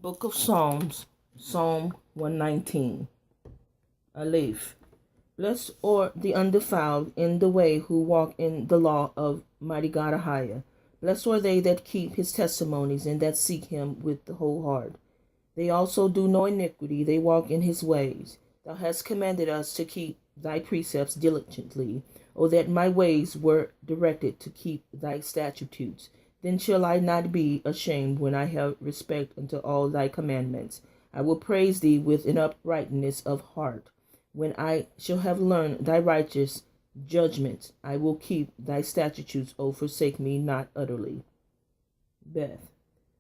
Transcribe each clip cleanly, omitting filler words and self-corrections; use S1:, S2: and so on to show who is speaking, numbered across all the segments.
S1: Book of Psalms, Psalm 119. Aleph. Blessed are the undefiled in the way who walk in the law of mighty God Ahiah. Blessed are they that keep his testimonies and that seek him with the whole heart. They also do no iniquity, they walk in his ways. Thou hast commanded us to keep thy precepts diligently. O that my ways were directed to keep thy statutes. Then shall I not be ashamed when I have respect unto all thy commandments. I will praise thee with an uprightness of heart. When I shall have learned thy righteous judgments, I will keep thy statutes. O forsake me not utterly. Beth.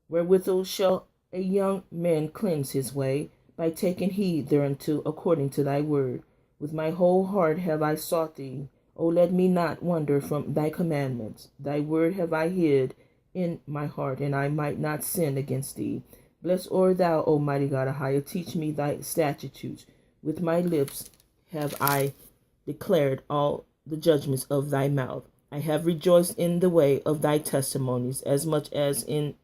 S1: Wherewithal shall a young man cleanse his way? By taking heed thereunto according to thy word. With my whole heart have I sought thee. O let me not wander from thy commandments. Thy word have I hid in my heart, and I might not sin against thee. Blessed art thou, O mighty God Ahiah. Teach me thy statutes. With my lips have I declared all the judgments of thy mouth. I have rejoiced in the way of thy testimonies, as much as in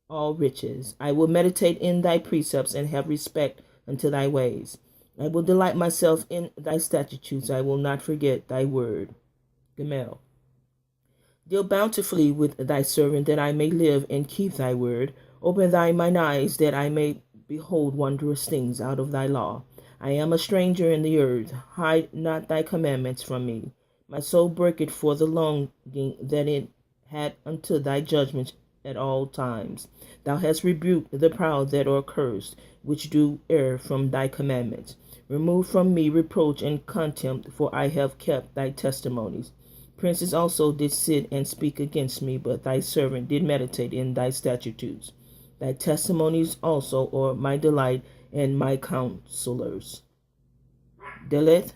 S1: all riches. I will meditate in thy precepts and have respect unto thy ways. I will delight myself in thy statutes. I will not forget thy word. Gemel. Deal bountifully with thy servant, that I may live and keep thy word. Open mine eyes, that I may behold wondrous things out of thy law. I am a stranger in the earth. Hide not thy commandments from me. My soul breaketh for the longing that it had unto thy judgments at all times. Thou hast rebuked the proud that are cursed, which do err from thy commandments. Remove from me reproach and contempt, for I have kept thy testimonies. Princes also did sit and speak against me, but thy servant did meditate in thy statutes. Thy testimonies also are my delight and my counselors. Deleth.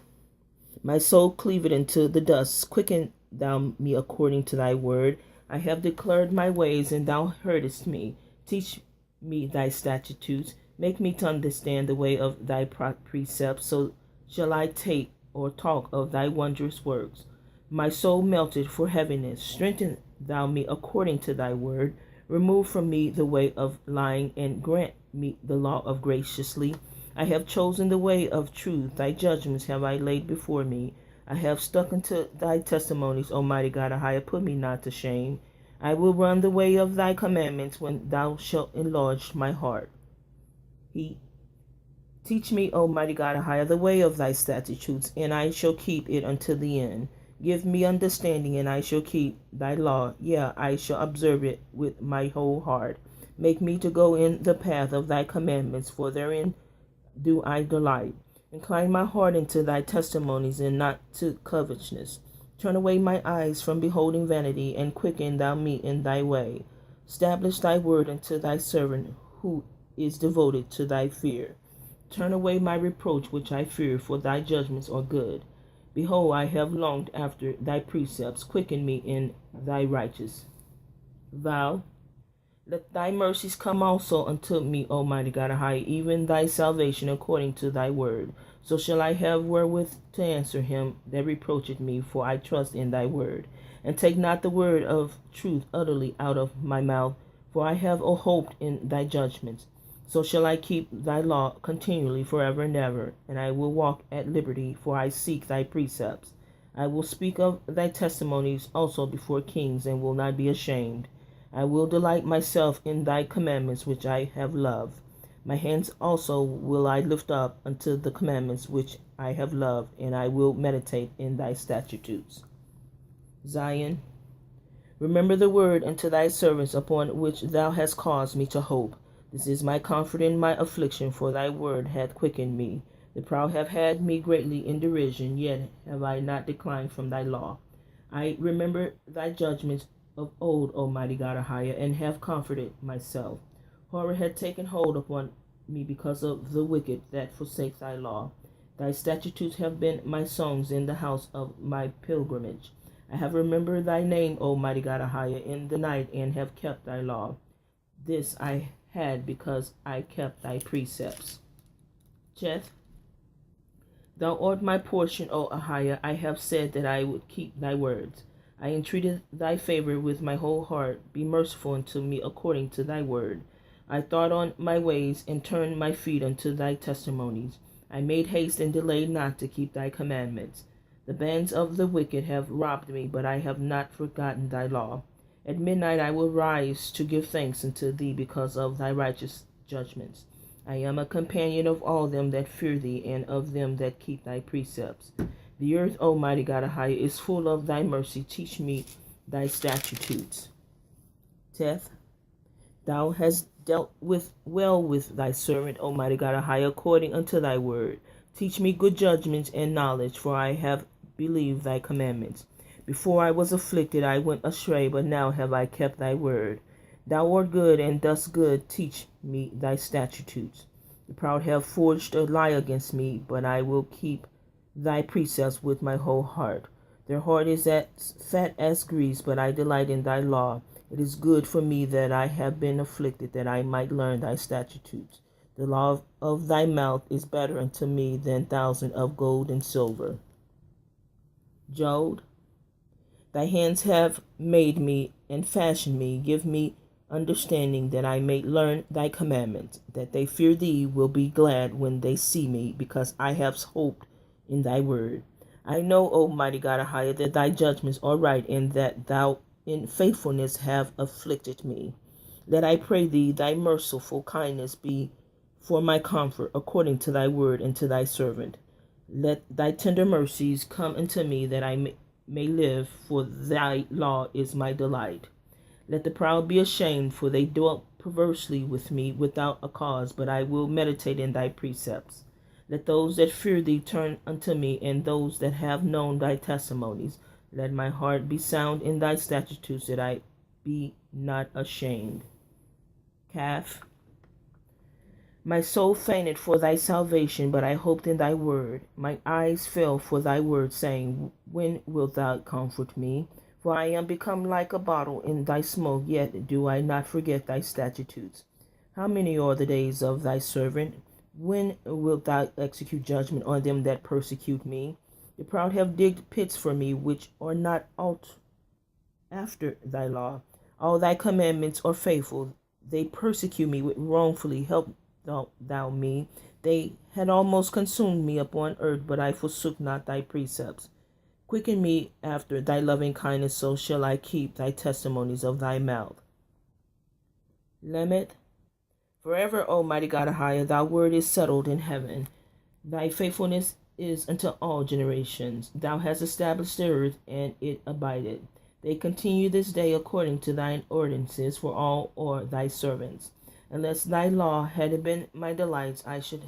S1: My soul cleaveth into the dust. Quicken thou me according to thy word. I have declared my ways, and thou heardest me. Teach me thy statutes. Make me to understand the way of thy precepts. So shall I take or talk of thy wondrous works. My soul melted for heaviness. Strengthen thou me according to thy word. Remove from me the way of lying, and grant me the law of graciously. I have chosen the way of truth. Thy judgments have I laid before me. I have stuck unto thy testimonies, O mighty God Ahiah. Put me not to shame. I will run the way of thy commandments when thou shalt enlarge my heart. Teach me, O mighty God Ahiah, the way of thy statutes, and I shall keep it unto the end. Give me understanding, and I shall keep thy law. Yea, I shall observe it with my whole heart. Make me to go in the path of thy commandments, for therein do I delight. Incline my heart into thy testimonies, and not to covetousness. Turn away my eyes from beholding vanity, and quicken thou me in thy way. Establish thy word unto thy servant, who is devoted to thy fear. Turn away my reproach which I fear, for thy judgments are good. Behold, I have longed after thy precepts. Quicken me in thy righteous vow. Let thy mercies come also unto me, O mighty God Ahiah, even thy salvation according to thy word. So shall I have wherewith to answer him that reproacheth me, for I trust in thy word. And take not the word of truth utterly out of my mouth, for I have hoped in thy judgments. So shall I keep thy law continually forever and ever, and I will walk at liberty, for I seek thy precepts. I will speak of thy testimonies also before kings, and will not be ashamed. I will delight myself in thy commandments which I have loved. My hands also will I lift up unto the commandments which I have loved, and I will meditate in thy statutes. Zion. Remember the word unto thy servants, upon which thou hast caused me to hope. This is my comfort in my affliction, for thy word hath quickened me. The proud have had me greatly in derision, yet have I not declined from thy law. I remember thy judgments of old, O mighty God Ahiah, and have comforted myself. Horror had taken hold upon me because of the wicked that forsake thy law. Thy statutes have been my songs in the house of my pilgrimage. I have remembered thy name, O mighty God Ahiah, in the night, and have kept thy law. This I had because I kept thy precepts. Jeth. Thou art my portion, O Ahiah. I have said that I would keep thy words. I entreated thy favor with my whole heart. Be merciful unto me according to thy word. I thought on my ways, and turned my feet unto thy testimonies. I made haste and delayed not to keep thy commandments. The bands of the wicked have robbed me, but I have not forgotten thy law. At midnight I will rise to give thanks unto thee because of thy righteous judgments. I am a companion of all them that fear thee, and of them that keep thy precepts. The earth, O mighty God Ahia, is full of thy mercy. Teach me thy statutes. Teth, thou hast dealt well with thy servant, O mighty God Ahia, according unto thy word. Teach me good judgments and knowledge, for I have believed thy commandments. Before I was afflicted, I went astray, but now have I kept thy word. Thou art good, and dost good. Teach me thy statutes. The proud have forged a lie against me, but I will keep thy precepts with my whole heart. Their heart is as fat as grease, but I delight in thy law. It is good for me that I have been afflicted, that I might learn thy statutes. The law of thy mouth is better unto me than 1,000 of gold and silver. Jod, thy hands have made me and fashioned me. Give me understanding that I may learn thy commandments, that they fear thee will be glad when they see me, because I have hoped in thy word. I know, O mighty God Ahia, that thy judgments are right, and that thou in faithfulness have afflicted me. Let I pray thee thy merciful kindness be for my comfort, according to thy word and to thy servant. Let thy tender mercies come unto me, that I may live, for thy law is my delight. Let the proud be ashamed, for they dwelt perversely with me without a cause, but I will meditate in thy precepts. Let those that fear thee turn unto me, and those that have known thy testimonies. Let my heart be sound in thy statutes, that I be not ashamed. Calf, my soul fainted for thy salvation, but I hoped in thy word. My eyes fell for thy word, saying, when wilt thou comfort me? For I am become like a bottle in thy smoke, yet do I not forget thy statutes. How many are the days of thy servant? When wilt thou execute judgment on them that persecute me? The proud have digged pits for me, which are not out after thy law. All thy commandments are faithful. They persecute me with wrongfully. Help thou me. They had almost consumed me upon earth, but I forsook not thy precepts. Quicken me after thy loving kindness, so shall I keep thy testimonies of thy mouth. Lemeth, forever, O mighty God Ahia, thy word is settled in heaven. Thy faithfulness is unto all generations. Thou hast established the earth, and it abideth. They continue this day according to thine ordinances, for all are thy servants. Unless thy law had been my delights, I should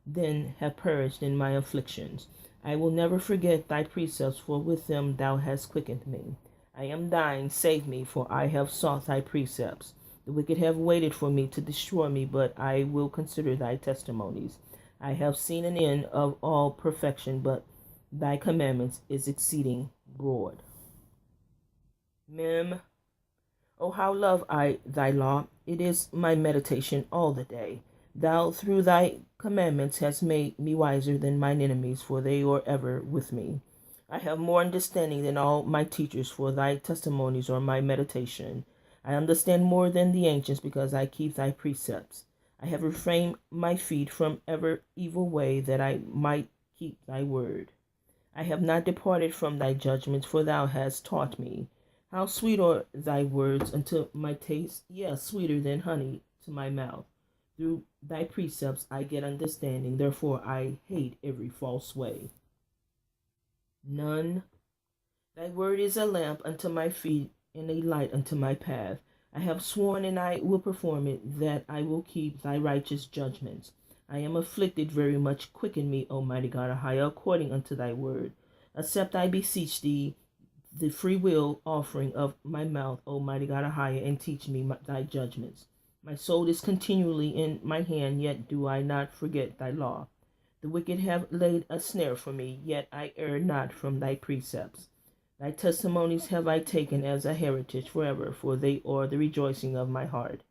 S1: then have perished in my afflictions. I will never forget thy precepts, for with them thou hast quickened me. I am dying, save me, for I have sought thy precepts. The wicked have waited for me to destroy me, but I will consider thy testimonies. I have seen an end of all perfection, but thy commandments is exceeding broad. Mem, O how love I thy law! It is my meditation all the day. Thou through thy commandments hast made me wiser than mine enemies, for they are ever with me. I have more understanding than all my teachers, for thy testimonies are my meditation. I understand more than the ancients, because I keep thy precepts. I have refrained my feet from every evil way, that I might keep thy word. I have not departed from thy judgments, for thou hast taught me. How sweet are thy words unto my taste, yes, sweeter than honey to my mouth. Through thy precepts I get understanding, therefore I hate every false way. None. Thy word is a lamp unto my feet, and a light unto my path. I have sworn, and I will perform it, that I will keep thy righteous judgments. I am afflicted very much. Quicken me, O mighty God Ahia, according unto thy word. Accept, I beseech thee, the free will offering of my mouth, O mighty God Ahia, and teach me thy judgments. My soul is continually in my hand, yet do I not forget thy law. The wicked have laid a snare for me, yet I err not from thy precepts. Thy testimonies have I taken as a heritage forever, for they are the rejoicing of my heart.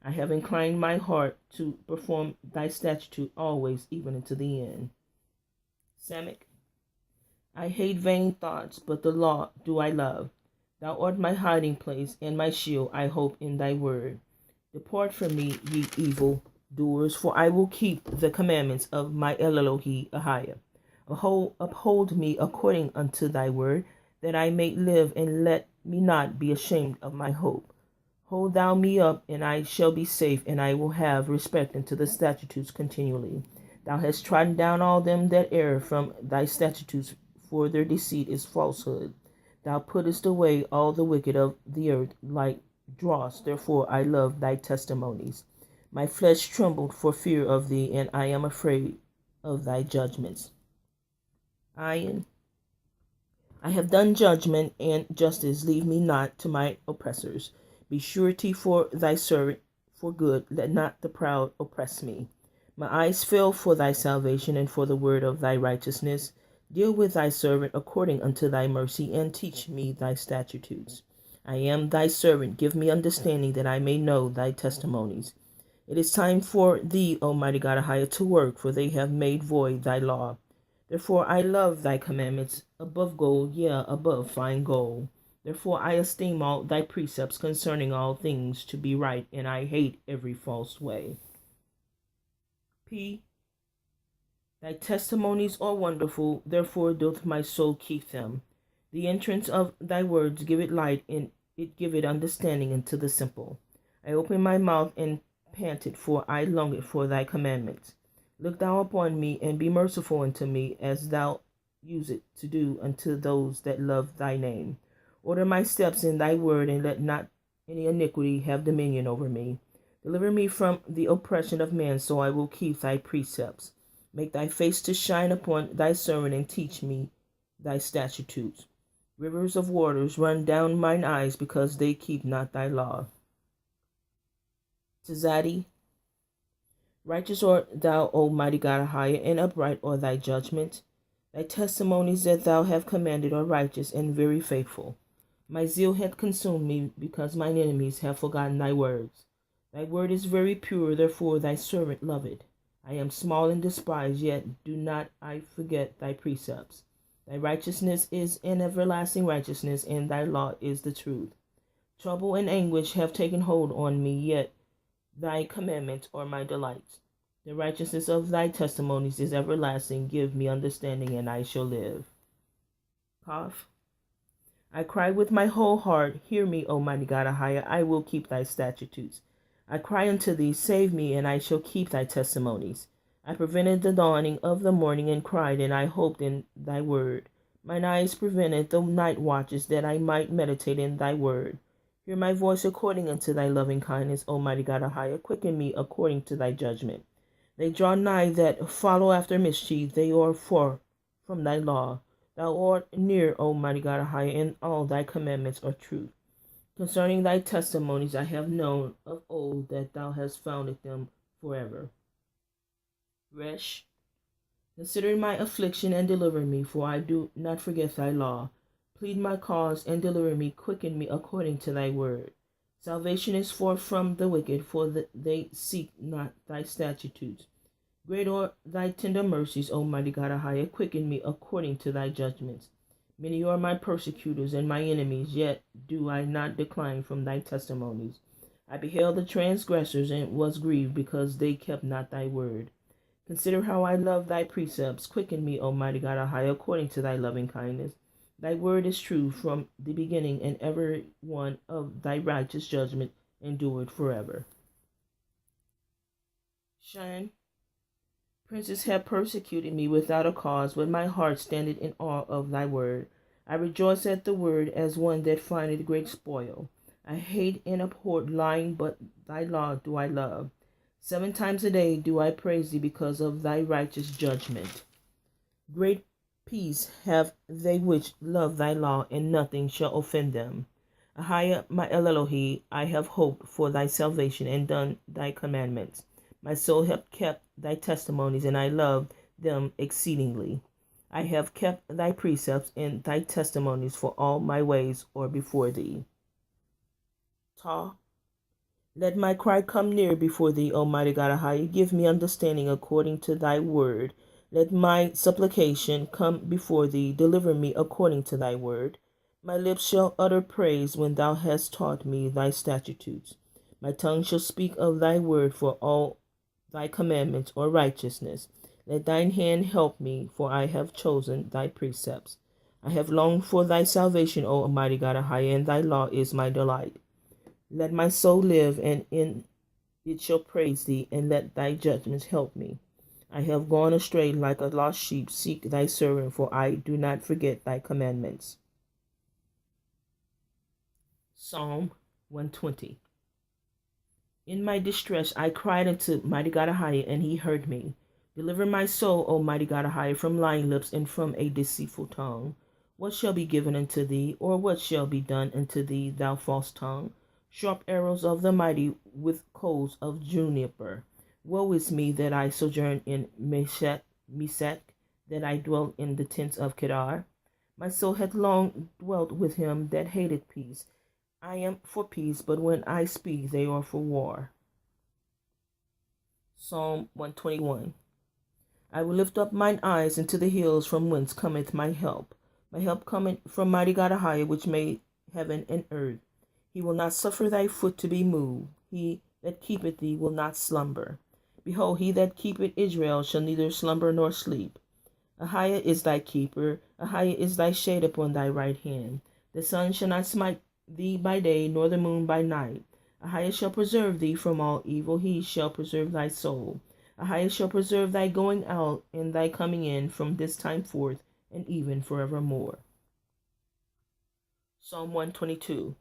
S1: I have inclined my heart to perform thy statute always, even unto the end. Samech, I hate vain thoughts, but the law do I love. Thou art my hiding place and my shield. I hope in thy word. Depart from me, ye evil doers, for I will keep the commandments of my Elohi Ahiah. Uphold me according unto thy word, that I may live, and let me not be ashamed of my hope. Hold thou me up, and I shall be safe, and I will have respect unto the statutes continually. Thou hast trodden down all them that err from thy statutes, for their deceit is falsehood. Thou puttest away all the wicked of the earth like dross. Therefore I love thy testimonies. My flesh trembled for fear of thee, and I am afraid of thy judgments. I have done judgment and justice. Leave me not to my oppressors. Be surety for thy servant for good. Let not the proud oppress me. My eyes fail for thy salvation and for the word of thy righteousness. Deal with thy servant according unto thy mercy, and teach me thy statutes. I am thy servant. Give me understanding, that I may know thy testimonies. It is time for thee, Almighty God Ahiah, to work, for they have made void thy law. Therefore I love thy commandments above gold, yea, above fine gold. Therefore I esteem all thy precepts concerning all things to be right, and I hate every false way. P. Thy testimonies are wonderful, therefore doth my soul keep them. The entrance of thy words give it light, and it give it understanding unto the simple. I open my mouth and panted, for I longed for thy commandments. Look thou upon me, and be merciful unto me, as thou usest to do unto those that love thy name. Order my steps in thy word, and let not any iniquity have dominion over me. Deliver me from the oppression of man, so I will keep thy precepts. Make thy face to shine upon thy servant, and teach me thy statutes. Rivers of waters run down mine eyes, because they keep not thy law. Tizadi. Righteous art thou, O mighty God Ahiah, and upright are thy judgments. Thy testimonies that thou hast commanded are righteous and very faithful. My zeal hath consumed me, because mine enemies have forgotten thy words. Thy word is very pure, therefore thy servant loveth. I am small and despised, yet do not I forget thy precepts. Thy righteousness is an everlasting righteousness, and thy law is the truth. Trouble and anguish have taken hold on me, yet thy commandments are my delights. The righteousness of thy testimonies is everlasting. Give me understanding, and I shall live. Cough. I cry with my whole heart. Hear me, O mighty God Ahiah. I will keep thy statutes. I cry unto thee, save me, and I shall keep thy testimonies. I prevented the dawning of the morning, and cried, and I hoped in thy word. Mine eyes prevented the night watches, that I might meditate in thy word. Hear my voice according unto thy loving kindness, O mighty God Ahiah. Quicken me according to thy judgment. They draw nigh that follow after mischief. They are far from thy law. Thou art near, O mighty God Ahiah, and all thy commandments are truth. Concerning thy testimonies I have known of old, that thou hast founded them forever. Resh. Consider my affliction and deliver me, for I do not forget thy law. Plead my cause and deliver me. Quicken me according to thy word. Salvation is far from the wicked, for they seek not thy statutes. Great are thy tender mercies, O mighty God Ahiah. Quicken me according to thy judgments. Many are my persecutors and my enemies, yet do I not decline from thy testimonies. I beheld the transgressors, and was grieved, because they kept not thy word. Consider how I love thy precepts. Quicken me, O mighty God Ahiah, according to thy loving kindness. Thy word is true from the beginning, and every one of thy righteous judgment endured forever. Shan. Princes have persecuted me without a cause, but my heart standeth in awe of thy word. I rejoice at the word as one that findeth great spoil. I hate and abhor lying, but thy law do I love. 7 times a day do I praise thee, because of thy righteous judgment. Great peace have they which love thy law, and nothing shall offend them. Ahiah, my Elohi, I have hoped for thy salvation, and done thy commandments. My soul hath kept thy testimonies, and I love them exceedingly. I have kept thy precepts and thy testimonies, for all my ways are before thee. Ta. Let my cry come near before thee, O mighty God Ahiah. Give me understanding according to thy word. Let my supplication come before thee. Deliver me according to thy word. My lips shall utter praise when thou hast taught me thy statutes. My tongue shall speak of thy word, for all thy commandments are righteousness. Let thine hand help me, for I have chosen thy precepts. I have longed for thy salvation, O Almighty God, and thy law is my delight. Let my soul live, and in it shall praise thee, and let thy judgments help me. I have gone astray like a lost sheep. Seek thy servant, for I do not forget thy commandments. Psalm 120. In my distress I cried unto mighty God Ahia, and he heard me. Deliver my soul, O mighty God Ahia, from lying lips and from a deceitful tongue. What shall be given unto thee, or what shall be done unto thee, thou false tongue? Sharp arrows of the mighty with coals of juniper. Woe is me that I sojourn in Meshach, that I dwell in the tents of Kedar. My soul hath long dwelt with him that hated peace. I am for peace, but when I speak, they are for war. Psalm 121. I will lift up mine eyes into the hills, from whence cometh my help. My help cometh from mighty God Ahia, which made heaven and earth. He will not suffer thy foot to be moved. He that keepeth thee will not slumber. Behold, he that keepeth Israel shall neither slumber nor sleep. Ahia is thy keeper. Ahia is thy shade upon thy right hand. The sun shall not smite thee by day, nor the moon by night. Ahia shall preserve thee from all evil. He shall preserve thy soul. Ahia shall preserve thy going out and thy coming in from this time forth and even forevermore. Psalm 122.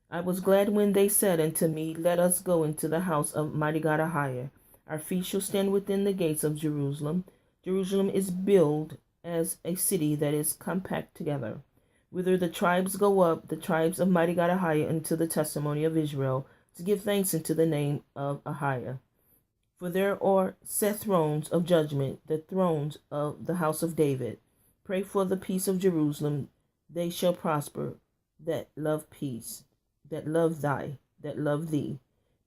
S1: I was glad when they said unto me, Let us go into the house of mighty God Ahia. Our feet shall stand within the gates of Jerusalem. Jerusalem is built as a city that is compact together, whither the tribes go up, the tribes of mighty God Ahia, into the testimony of Israel, to give thanks unto the name of Ahia. For there are set thrones of judgment, the thrones of the house of David. Pray for the peace of Jerusalem. They shall prosper that love peace, that love thee.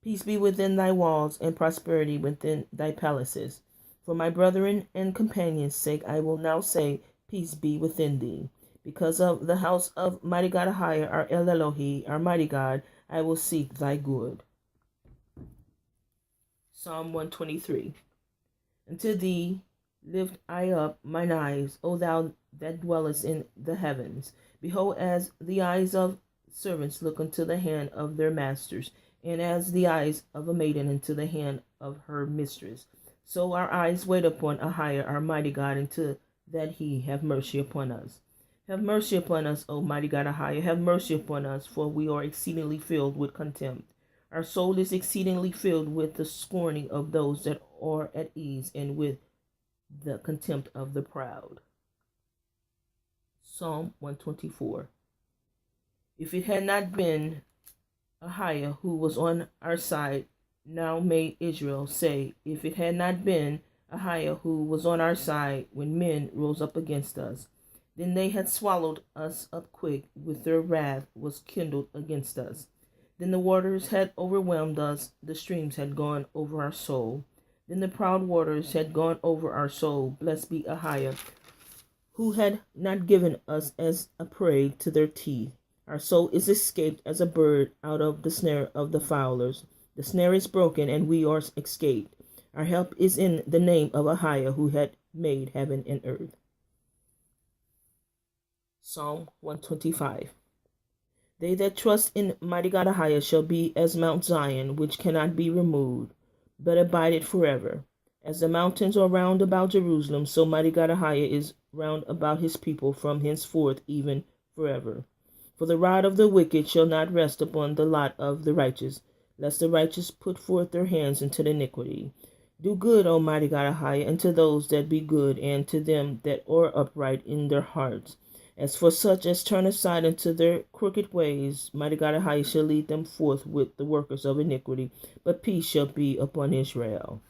S1: Peace be within thy walls, and prosperity within thy palaces. For my brethren and companions' sake, I will now say, Peace be within thee. Because of the house of mighty God Ahia, our El Elohi, our mighty God, I will seek thy good. Psalm 123. Unto thee lift I up mine eyes, O thou that dwellest in the heavens. Behold, as the eyes of servants look unto the hand of their masters, and as the eyes of a maiden unto the hand of her mistress, so our eyes wait upon Ahia, our mighty God, until that he have mercy upon us. Have mercy upon us, O mighty God Ahia, have mercy upon us, for we are exceedingly filled with contempt. Our soul is exceedingly filled with the scorning of those that are at ease, and with the contempt of the proud. Psalm 124. If it had not been Ahia who was on our side, now may Israel say, if it had not been Ahia who was on our side when men rose up against us, then they had swallowed us up quick, with their wrath was kindled against us. Then the waters had overwhelmed us, the streams had gone over our soul. Then the proud waters had gone over our soul. Blessed be Ahia, who had not given us as a prey to their teeth. Our soul is escaped as a bird out of the snare of the fowlers. The snare is broken, and we are escaped. Our help is in the name of Ahia, who had made heaven and earth. Psalm 125. They that trust in mighty God Ahia shall be as Mount Zion, which cannot be removed, but abideth forever. As the mountains are round about Jerusalem, so mighty God Ahia is round about his people from henceforth even forever. For the rod of the wicked shall not rest upon the lot of the righteous, lest the righteous put forth their hands into iniquity. Do good, O mighty God Ahia, unto those that be good, and to them that are upright in their hearts. As for such as turn aside unto their crooked ways, mighty God Ahia shall lead them forth with the workers of iniquity, but peace shall be upon Israel.